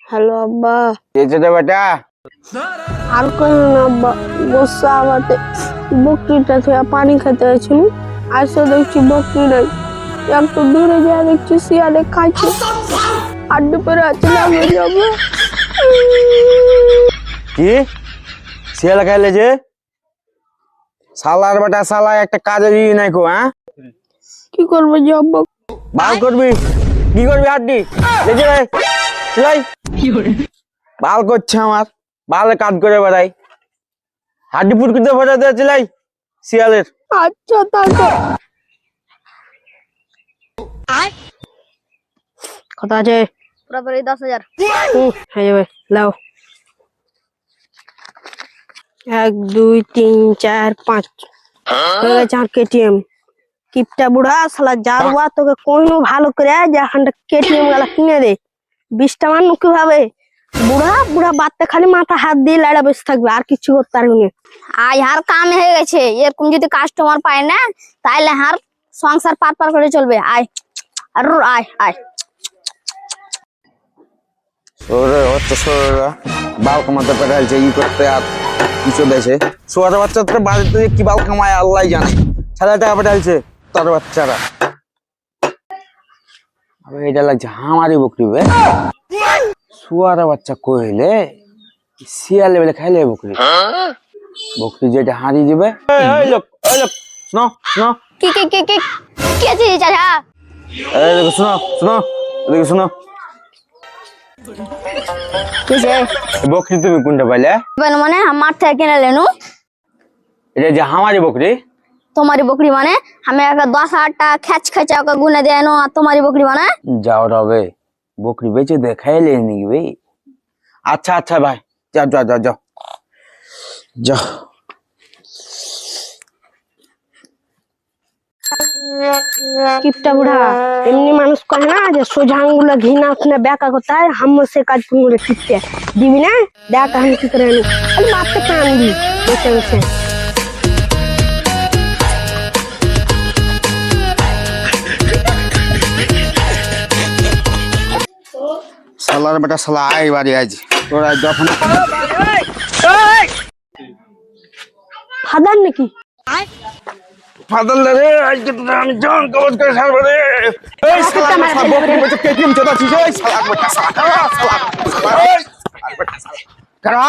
Hello আব্বা, বেটা আর কেন না আব্বা, গোসা আবাতে বকরিটা থেকে পানি খেতে হয়েছিল। আসে দেখছি বকরি নাই, একটু দূরে যা দেখছি শিয়ালে খাইছে। আড্ডু পেরে আছে আমি যাবো। কি শিয়াল খাইলে যে শালার বেটা, শালা একটা কাজে দিয়ে নাই কো। হ্যাঁ কি করবো যে আব্বা? বাল করবি, কি করবি? হাড্ডি চিলাই বাল করছে আমার, বালে কাজ করে বেড়াই, হাড্ডি ফুটকুতে ফোটা দিয়ে চিলাই শিয়ালের। আচ্ছা তাহলে কত আছে? পুরোপুরি 10,000। হয়ে যাবে, লাও। 1 2 3 4 5 হয়ে গেছে আর কেটিএম। কিপটা বুড়া শালা যারবা তোকে কোনো ভালো করে যেখানটা কেটিএম গালা কিনে দে। 20টা মানুষ কিভাবে বুড়া বুড়া বাচ্চা খালি মাথা হাত দিয়ে লাড়া বসে থাকবে, আর কিছু করতে পারবি না। আয় হার কাম হয়ে গেছে, এরকম যদি কাস্টমার পায় না তাহলে হার সংসার পার করে চলবে। আয় আর আয় আয় ওরে হচ্ছে সোরা বাল কামাতে পেরেছে ই করতে, আর কিছু দেশে সোয়ার বাচ্চাদের বাড়িতে কি বাল কামায় আল্লাহ জানে। 1,000 টাকা পেটাইছে তার বাচ্চারা। আবে এটা লাগছে হামারি বকরি বে, শুয়ার বাচ্চা কইলে শিয়ালে বেলে খাইলে বকরি, বকরি যেটা হারি দিবে। এই লোক শুনো শুনো, কি কি কি কি কি আছে চাচা? এই দেখো শুনো শুনো, এদিকে শুনো। কিসে বকরি তুমি কোনটা পাইলে? মানে আমার থেকে কিনে লেনু। এটা যে হামারি বকরি। তোমারি বকরি মানে আমি একটা 10,000 টাকা খেচ খেচা ওকে গুনে দেয় নো, আর তোমারি বকরি মানে যাও রবে বকরি বেচে দে খাইলে নাকি ভাই? আচ্ছা আচ্ছা ভাই, যাও যাও যাও যাও যাও। কিপটা বুড়া এমনি মানুষ করে না যে সোজা আঙ্গুলে ঘৃণা শুনে ব্যাকা করতে হয়। হাম সে কাজ করে কিপটে দিবি না, দেখ আমি কি করে আনি, খালি মারতে কানবি বসে বসে। শালার বেটা শালা আয় বাড়ি আজ তোরা যখন ফাদার নাকি? ফাদল রে আজকে তো আমি জান কবজ করে ছাড়ব রে। এই শালা বকরি বেচে কেটিএম চোদা ছিস, এই শালা বেটা শালা শালা বেটা শালা কারা